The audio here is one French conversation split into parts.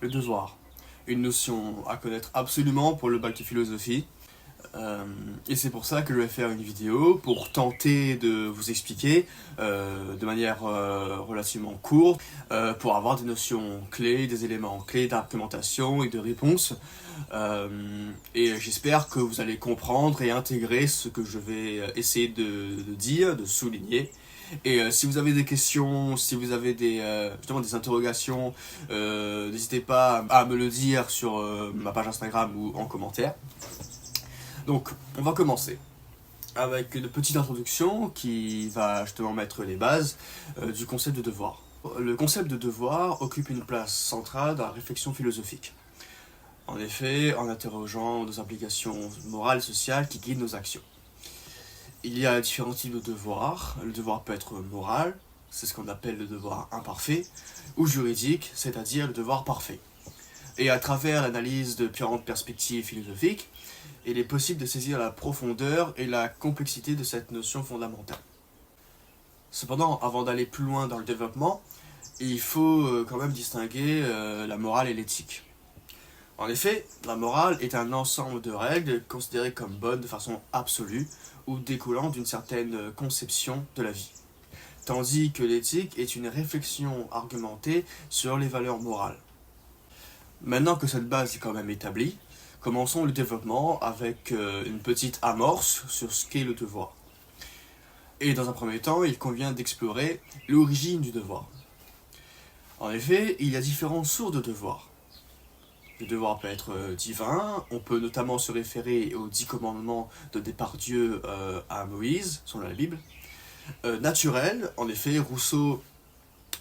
Le devoir, une notion à connaître absolument pour le bac de philosophie. Et c'est pour ça que je vais faire une vidéo pour tenter de vous expliquer de manière relativement courte pour avoir des notions clés, des éléments clés d'argumentation et de réponse. Et j'espère que vous allez comprendre et intégrer ce que je vais essayer de dire, de souligner. Et si vous avez des questions, si vous avez justement des interrogations, n'hésitez pas à me le dire sur ma page Instagram ou en commentaire. Donc, on va commencer avec une petite introduction qui va justement mettre les bases du concept de devoir. Le concept de devoir occupe une place centrale dans la réflexion philosophique. En effet, en interrogeant nos implications morales et sociales qui guident nos actions. Il y a différents types de devoirs. Le devoir peut être moral, c'est ce qu'on appelle le devoir imparfait, ou juridique, c'est-à-dire le devoir parfait. Et à travers l'analyse de différentes perspectives philosophiques, il est possible de saisir la profondeur et la complexité de cette notion fondamentale. Cependant, avant d'aller plus loin dans le développement, il faut quand même distinguer la morale et l'éthique. En effet, la morale est un ensemble de règles considérées comme bonnes de façon absolue ou découlant d'une certaine conception de la vie. Tandis que l'éthique est une réflexion argumentée sur les valeurs morales. Maintenant que cette base est quand même établie, commençons le développement avec une petite amorce sur ce qu'est le devoir. Et dans un premier temps, il convient d'explorer l'origine du devoir. En effet, il y a différentes sources de devoir. Le devoir peut être divin, on peut notamment se référer aux 10 commandements donnés par Dieu à Moïse, selon la Bible. Naturel, en effet, Rousseau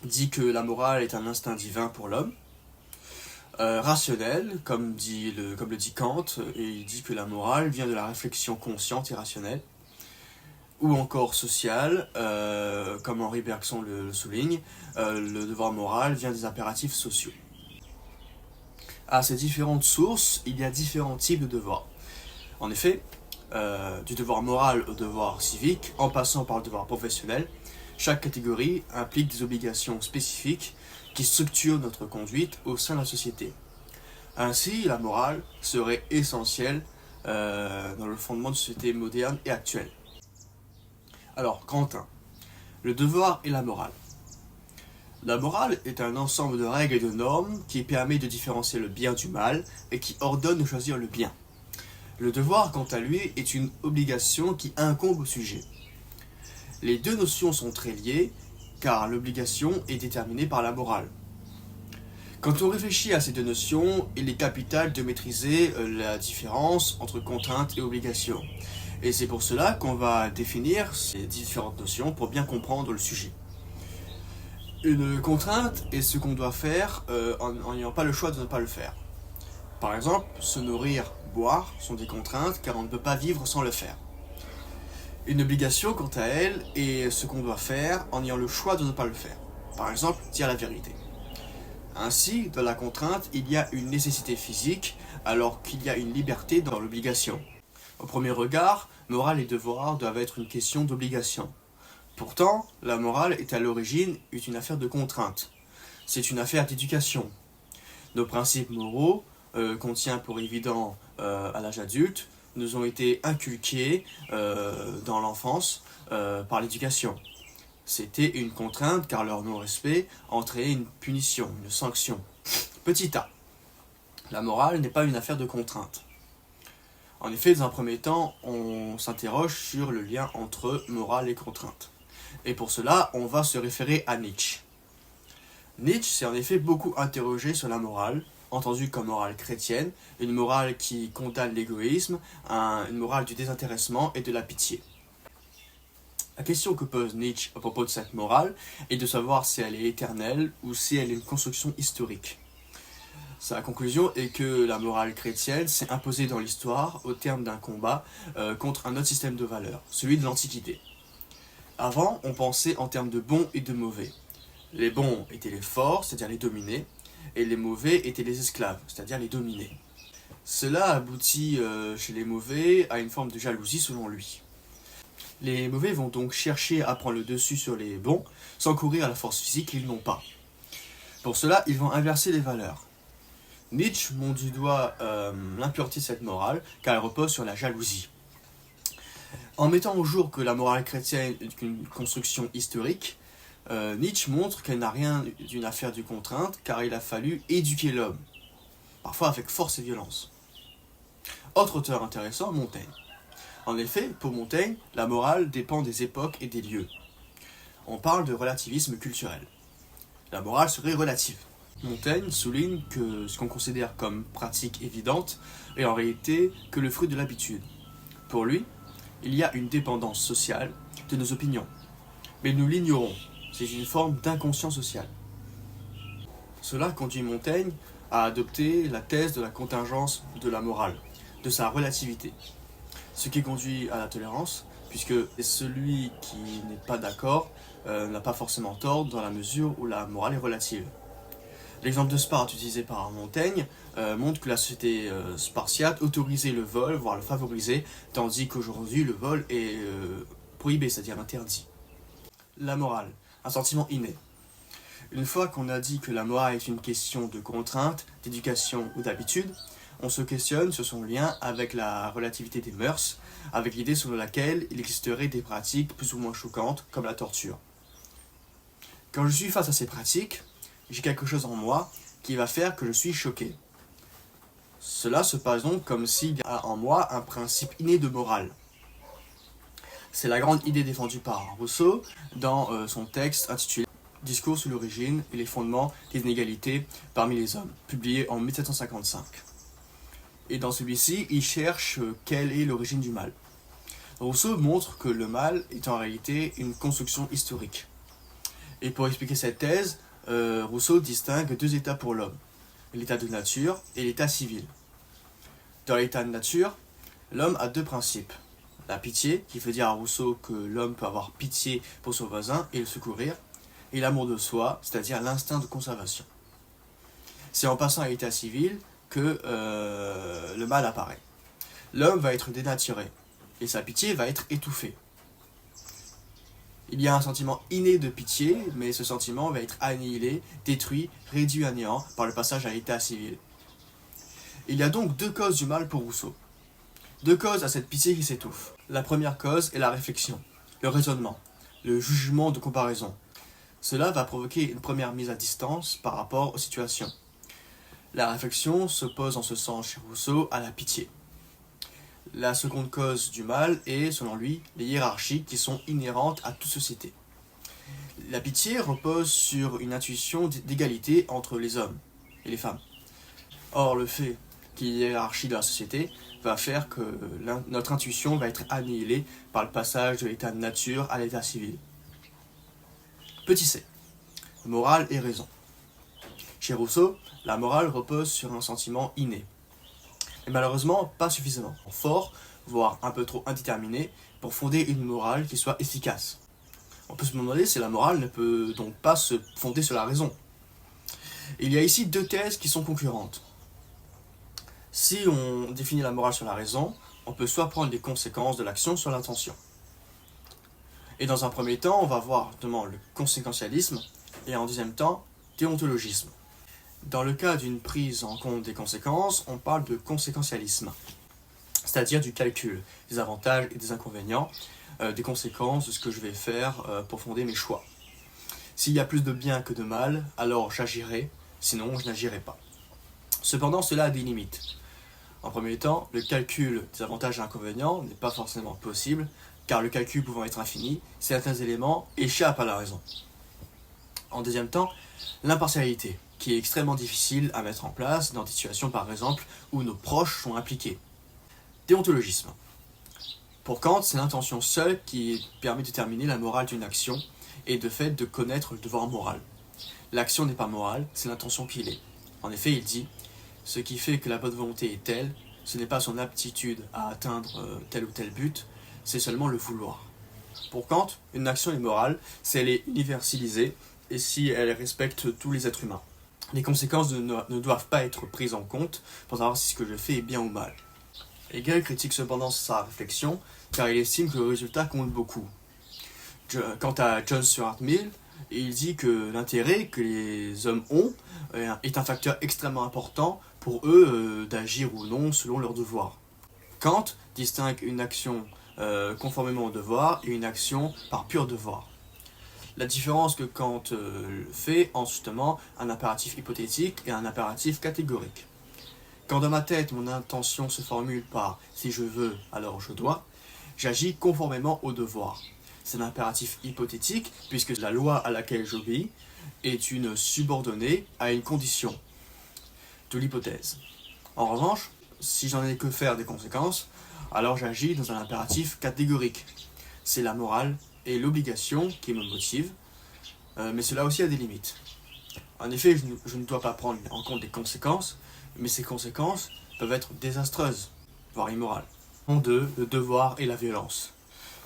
dit que la morale est un instinct divin pour l'homme. Rationnel, comme le dit Kant, et il dit que la morale vient de la réflexion consciente et rationnelle. Ou encore social, comme Henri Bergson le souligne, le devoir moral vient des impératifs sociaux. À ces différentes sources, il y a différents types de devoirs. En effet, du devoir moral au devoir civique, en passant par le devoir professionnel, chaque catégorie implique des obligations spécifiques qui structurent notre conduite au sein de la société. Ainsi, la morale serait essentielle dans le fondement de société moderne et actuelle. Alors, Quentin, le devoir et la morale. La morale est un ensemble de règles et de normes qui permet de différencier le bien du mal et qui ordonne de choisir le bien. Le devoir, quant à lui, est une obligation qui incombe au sujet. Les deux notions sont très liées, car l'obligation est déterminée par la morale. Quand on réfléchit à ces deux notions, il est capital de maîtriser la différence entre contrainte et obligation. Et c'est pour cela qu'on va définir ces différentes notions pour bien comprendre le sujet. Une contrainte est ce qu'on doit faire en n'ayant pas le choix de ne pas le faire. Par exemple, se nourrir, boire sont des contraintes car on ne peut pas vivre sans le faire. Une obligation, quant à elle, est ce qu'on doit faire en ayant le choix de ne pas le faire. Par exemple, dire la vérité. Ainsi, dans la contrainte, il y a une nécessité physique alors qu'il y a une liberté dans l'obligation. Au premier regard, morale et devoir doivent être une question d'obligation. Pourtant, la morale est à l'origine une affaire de contrainte. C'est une affaire d'éducation. Nos principes moraux, qu'on pour évident à l'âge adulte, nous ont été inculqués dans l'enfance par l'éducation. C'était une contrainte car leur non-respect entraînait une punition, une sanction. Petit a. La morale n'est pas une affaire de contrainte. En effet, dans un premier temps, on s'interroge sur le lien entre morale et contrainte. Et pour cela, on va se référer à Nietzsche. Nietzsche s'est en effet beaucoup interrogé sur la morale, entendue comme morale chrétienne, une morale qui condamne l'égoïsme, une morale du désintéressement et de la pitié. La question que pose Nietzsche à propos de cette morale est de savoir si elle est éternelle ou si elle est une construction historique. Sa conclusion est que la morale chrétienne s'est imposée dans l'histoire au terme d'un combat contre un autre système de valeurs, celui de l'Antiquité. Avant, on pensait en termes de bons et de mauvais. Les bons étaient les forts, c'est-à-dire les dominés, et les mauvais étaient les esclaves, c'est-à-dire les dominés. Cela aboutit chez les mauvais à une forme de jalousie selon lui. Les mauvais vont donc chercher à prendre le dessus sur les bons sans courir à la force physique qu'ils n'ont pas. Pour cela, ils vont inverser les valeurs. Nietzsche montre du doigt l'impureté de cette morale, car elle repose sur la jalousie. En mettant au jour que la morale chrétienne est une construction historique, Nietzsche montre qu'elle n'a rien d'une affaire de contrainte, car il a fallu éduquer l'homme, parfois avec force et violence. Autre auteur intéressant, Montaigne. En effet, pour Montaigne, la morale dépend des époques et des lieux. On parle de relativisme culturel. La morale serait relative. Montaigne souligne que ce qu'on considère comme pratique évidente est en réalité que le fruit de l'habitude. Pour lui, il y a une dépendance sociale de nos opinions, mais nous l'ignorons. C'est une forme d'inconscient social. Cela conduit Montaigne à adopter la thèse de la contingence de la morale, de sa relativité, ce qui conduit à la tolérance, puisque celui qui n'est pas d'accord n'a pas forcément tort dans la mesure où la morale est relative. L'exemple de Sparte utilisé par Montaigne montre que la société spartiate autorisait le vol, voire le favorisait, tandis qu'aujourd'hui le vol est prohibé, c'est-à-dire interdit. La morale, un sentiment inné. Une fois qu'on a dit que la morale est une question de contrainte, d'éducation ou d'habitude, on se questionne sur son lien avec la relativité des mœurs, avec l'idée selon laquelle il existerait des pratiques plus ou moins choquantes, comme la torture. Quand je suis face à ces pratiques, j'ai quelque chose en moi qui va faire que je suis choqué. Cela se passe donc comme s'il y a en moi un principe inné de morale. C'est la grande idée défendue par Rousseau dans son texte intitulé « Discours sur l'origine et les fondements des inégalités parmi les hommes », publié en 1755. Et dans celui-ci, il cherche quelle est l'origine du mal. Rousseau montre que le mal est en réalité une construction historique. Et pour expliquer cette thèse, Rousseau distingue deux états pour l'homme, l'état de nature et l'état civil. Dans l'état de nature, l'homme a deux principes. La pitié, qui veut dire à Rousseau que l'homme peut avoir pitié pour son voisin et le secourir, et l'amour de soi, c'est-à-dire l'instinct de conservation. C'est en passant à l'état civil que le mal apparaît. L'homme va être dénaturé, et sa pitié va être étouffée. Il y a un sentiment inné de pitié, mais ce sentiment va être annihilé, détruit, réduit à néant par le passage à l'état civil. Il y a donc deux causes du mal pour Rousseau. Deux causes à cette pitié qui s'étouffe. La première cause est la réflexion, le raisonnement, le jugement de comparaison. Cela va provoquer une première mise à distance par rapport aux situations. La réflexion s'oppose en ce sens chez Rousseau à la pitié. La seconde cause du mal est, selon lui, les hiérarchies qui sont inhérentes à toute société. La pitié repose sur une intuition d'égalité entre les hommes et les femmes. Or, le fait qu'il y ait une hiérarchie dans la société va faire que notre intuition va être annihilée par le passage de l'état de nature à l'état civil. Petit c. Morale et raison. Chez Rousseau, la morale repose sur un sentiment inné. Et malheureusement, pas suffisamment fort, voire un peu trop indéterminé, pour fonder une morale qui soit efficace. On peut se demander si la morale ne peut donc pas se fonder sur la raison. Il y a ici deux thèses qui sont concurrentes. Si on définit la morale sur la raison, on peut soit prendre les conséquences de l'action sur l'intention. Et dans un premier temps, on va voir notamment le conséquentialisme, et en deuxième temps, déontologisme. Dans le cas d'une prise en compte des conséquences, on parle de conséquentialisme, c'est-à-dire du calcul des avantages et des inconvénients, des conséquences de ce que je vais faire pour fonder mes choix. S'il y a plus de bien que de mal, alors j'agirai, sinon je n'agirai pas. Cependant, cela a des limites. En premier temps, le calcul des avantages et inconvénients n'est pas forcément possible, car le calcul pouvant être infini, certains éléments échappent à la raison. En deuxième temps, l'impartialité, qui est extrêmement difficile à mettre en place dans des situations par exemple où nos proches sont impliqués. Déontologisme. Pour Kant, c'est l'intention seule qui permet de déterminer la morale d'une action et de fait de connaître le devoir moral. L'action n'est pas morale, c'est l'intention qui l'est. En effet, il dit « Ce qui fait que la bonne volonté est telle, ce n'est pas son aptitude à atteindre tel ou tel but, c'est seulement le vouloir. » Pour Kant, une action est morale si elle est universalisée et si elle respecte tous les êtres humains. Les conséquences ne doivent pas être prises en compte pour savoir si ce que je fais est bien ou mal. Hegel critique cependant sa réflexion car il estime que le résultat compte beaucoup. Quant à John Stuart Mill, Et il dit que l'intérêt que les hommes ont est un facteur extrêmement important pour eux d'agir ou non selon leurs devoirs. Kant distingue une action conformément au devoir et une action par pur devoir. La différence que Kant fait entre justement un impératif hypothétique et un impératif catégorique. Quand dans ma tête mon intention se formule par « si je veux, alors je dois », j'agis conformément au devoir. C'est un impératif hypothétique puisque la loi à laquelle j'obéis est une subordonnée à une condition de l'hypothèse. En revanche, si j'en ai que faire des conséquences, alors j'agis dans un impératif catégorique. C'est la morale et l'obligation qui me motivent, mais cela aussi a des limites. En effet, je ne dois pas prendre en compte des conséquences, mais ces conséquences peuvent être désastreuses, voire immorales. 2. Le devoir et la violence.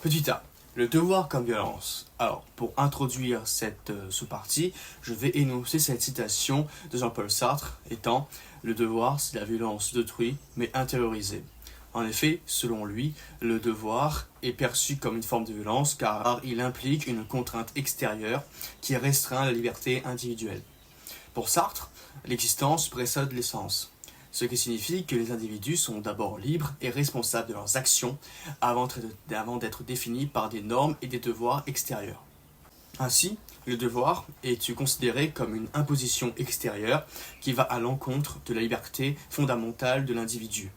Petit a. Le devoir comme violence. Alors, pour introduire cette sous-partie, je vais énoncer cette citation de Jean-Paul Sartre étant « Le devoir, c'est la violence d'autrui, mais intériorisée ». En effet, selon lui, le devoir est perçu comme une forme de violence car il implique une contrainte extérieure qui restreint la liberté individuelle. Pour Sartre, l'existence précède l'essence, ce qui signifie que les individus sont d'abord libres et responsables de leurs actions avant d'être définis par des normes et des devoirs extérieurs. Ainsi, le devoir est considéré comme une imposition extérieure qui va à l'encontre de la liberté fondamentale de l'individu.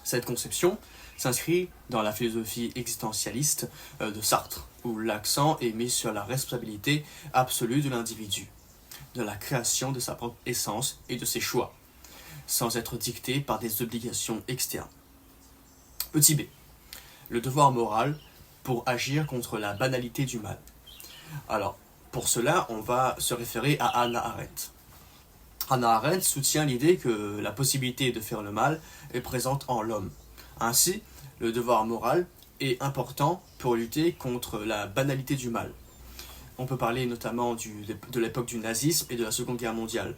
Cette conception s'inscrit dans la philosophie existentialiste de Sartre, où l'accent est mis sur la responsabilité absolue de l'individu, de la création de sa propre essence et de ses choix, sans être dicté par des obligations externes. Petit b. Le devoir moral pour agir contre la banalité du mal. Alors, pour cela, on va se référer à Hannah Arendt. Hannah Arendt soutient l'idée que la possibilité de faire le mal est présente en l'homme. Ainsi, le devoir moral est important pour lutter contre la banalité du mal. On peut parler notamment de l'époque du nazisme et de la Seconde Guerre mondiale,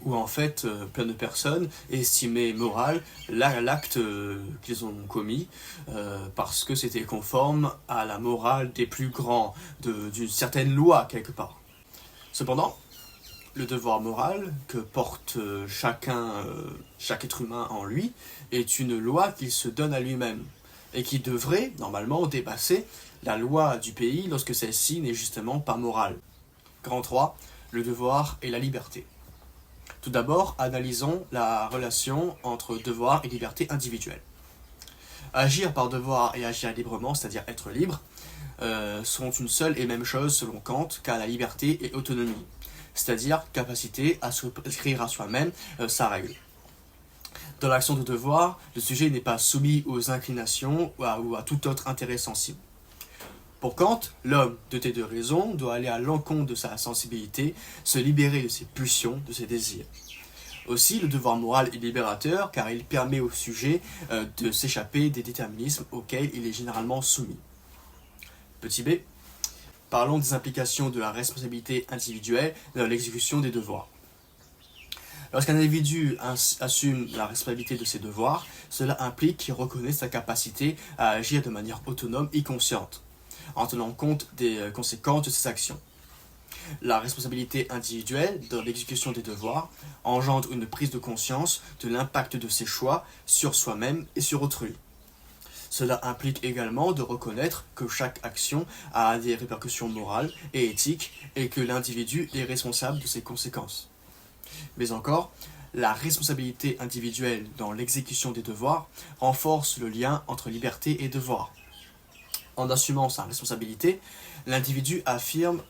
où en fait plein de personnes estimaient moral l'acte qu'ils ont commis parce que c'était conforme à la morale des plus grands, d'une certaine loi quelque part. Cependant, le devoir moral que porte chaque être humain en lui est une loi qu'il se donne à lui-même et qui devrait normalement dépasser la loi du pays lorsque celle-ci n'est justement pas morale. Grand 3, le devoir et la liberté. Tout d'abord, analysons la relation entre devoir et liberté individuelle. Agir par devoir et agir librement, c'est-à-dire être libre, sont une seule et même chose selon Kant, car la liberté et autonomie, c'est-à-dire capacité à se prescrire à soi-même sa règle. Dans l'action de devoir, le sujet n'est pas soumis aux inclinations ou à tout autre intérêt sensible. Pour Kant, l'homme, doté de raison, doit aller à l'encontre de sa sensibilité, se libérer de ses pulsions, de ses désirs. Aussi, le devoir moral est libérateur car il permet au sujet de s'échapper des déterminismes auxquels il est généralement soumis. Petit b. Parlons des implications de la responsabilité individuelle dans l'exécution des devoirs. Lorsqu'un individu assume la responsabilité de ses devoirs, cela implique qu'il reconnaît sa capacité à agir de manière autonome et consciente, en tenant compte des conséquences de ses actions. La responsabilité individuelle dans l'exécution des devoirs engendre une prise de conscience de l'impact de ses choix sur soi-même et sur autrui. Cela implique également de reconnaître que chaque action a des répercussions morales et éthiques et que l'individu est responsable de ses conséquences. Mais encore, la responsabilité individuelle dans l'exécution des devoirs renforce le lien entre liberté et devoir. En assumant sa responsabilité, l'individu affirme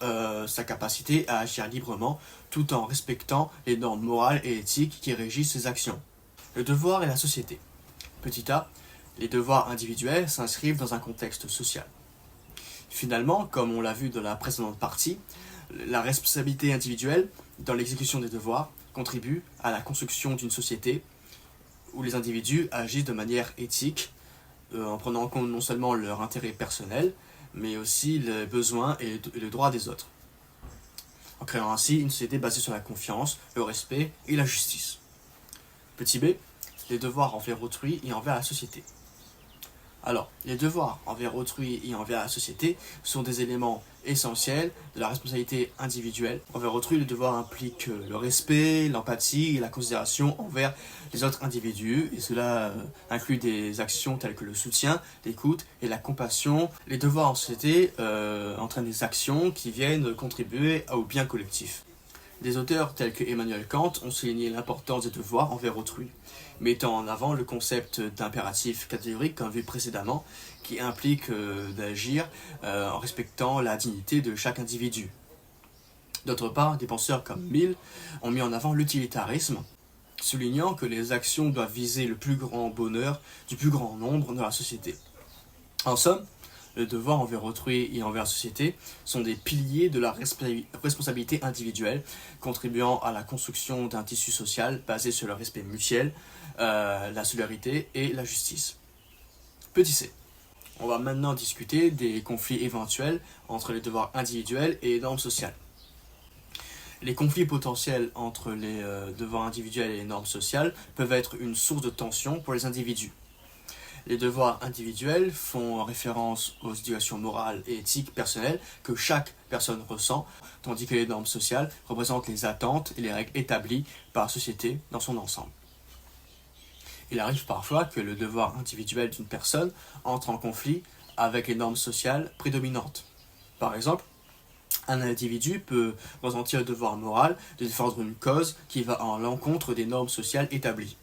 sa capacité à agir librement tout en respectant les normes morales et éthiques qui régissent ses actions. Le devoir et la société. Petit a, les devoirs individuels s'inscrivent dans un contexte social. Finalement, comme on l'a vu dans la précédente partie, la responsabilité individuelle dans l'exécution des devoirs contribue à la construction d'une société où les individus agissent de manière éthique, en prenant en compte non seulement leur intérêt personnel, mais aussi les besoins et les droits des autres, en créant ainsi une société basée sur la confiance, le respect et la justice. Petit b, les devoirs envers autrui et envers la société. Alors, les devoirs envers autrui et envers la société sont des éléments essentiels de la responsabilité individuelle. Envers autrui, le devoir implique le respect, l'empathie et la considération envers les autres individus, et cela inclut des actions telles que le soutien, l'écoute et la compassion. Les devoirs en société entraînent des actions qui viennent contribuer au bien collectif. Des auteurs tels que Emmanuel Kant ont souligné l'importance des devoirs envers autrui, mettant en avant le concept d'impératif catégorique comme vu précédemment, qui implique d'agir en respectant la dignité de chaque individu. D'autre part, des penseurs comme Mill ont mis en avant l'utilitarisme, soulignant que les actions doivent viser le plus grand bonheur du plus grand nombre dans la société. En somme, le devoir envers autrui et envers la société sont des piliers de la responsabilité individuelle, contribuant à la construction d'un tissu social basé sur le respect mutuel, la solidarité et la justice. Petit c. On va maintenant discuter des conflits éventuels entre les devoirs individuels et les normes sociales. Les conflits potentiels entre les devoirs individuels et les normes sociales peuvent être une source de tension pour les individus. Les devoirs individuels font référence aux situations morales et éthiques personnelles que chaque personne ressent, tandis que les normes sociales représentent les attentes et les règles établies par la société dans son ensemble. Il arrive parfois que le devoir individuel d'une personne entre en conflit avec les normes sociales prédominantes. Par exemple, un individu peut ressentir le devoir moral de défendre une cause qui va à l'encontre des normes sociales établies.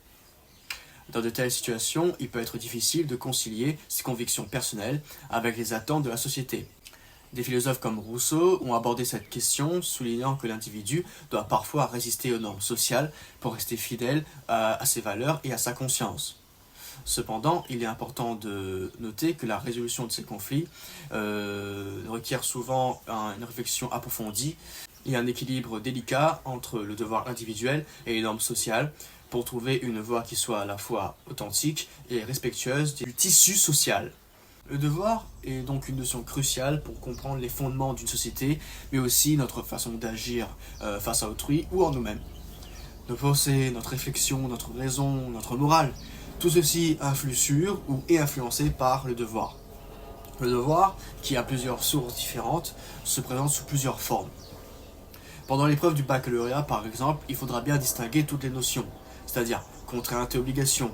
Dans de telles situations, il peut être difficile de concilier ses convictions personnelles avec les attentes de la société. Des philosophes comme Rousseau ont abordé cette question, soulignant que l'individu doit parfois résister aux normes sociales pour rester fidèle à ses valeurs et à sa conscience. Cependant, il est important de noter que la résolution de ces conflits requiert souvent une réflexion approfondie et un équilibre délicat entre le devoir individuel et les normes sociales, pour trouver une voie qui soit à la fois authentique et respectueuse du tissu social. Le devoir est donc une notion cruciale pour comprendre les fondements d'une société, mais aussi notre façon d'agir face à autrui ou en nous-mêmes. Nos pensées, notre réflexion, notre raison, notre morale, tout ceci influe sur ou est influencé par le devoir. Le devoir, qui a plusieurs sources différentes, se présente sous plusieurs formes. Pendant l'épreuve du baccalauréat, par exemple, il faudra bien distinguer toutes les notions, c'est-à-dire contrainte et obligation,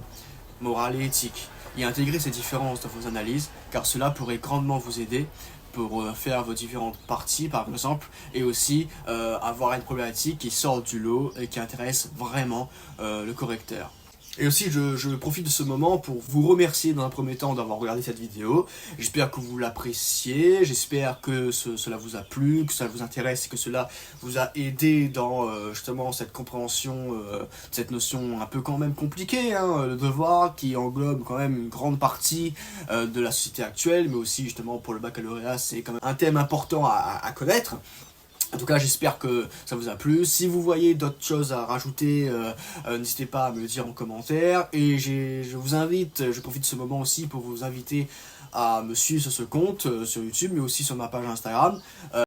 morale et éthique, et intégrer ces différences dans vos analyses, car cela pourrait grandement vous aider pour faire vos différentes parties, par exemple, et aussi avoir une problématique qui sort du lot et qui intéresse vraiment le correcteur. Et aussi, je profite de ce moment pour vous remercier dans un premier temps d'avoir regardé cette vidéo. J'espère que vous l'appréciez, j'espère que cela vous a plu, que ça vous intéresse et que cela vous a aidé dans justement cette compréhension de cette notion un peu quand même compliquée, le devoir qui englobe quand même une grande partie de la société actuelle, mais aussi justement pour le baccalauréat, c'est quand même un thème important à connaître. En tout cas, j'espère que ça vous a plu. Si vous voyez d'autres choses à rajouter, n'hésitez pas à me le dire en commentaire. Et je vous invite, je profite de ce moment aussi pour vous inviter à me suivre sur ce compte sur YouTube, mais aussi sur ma page Instagram.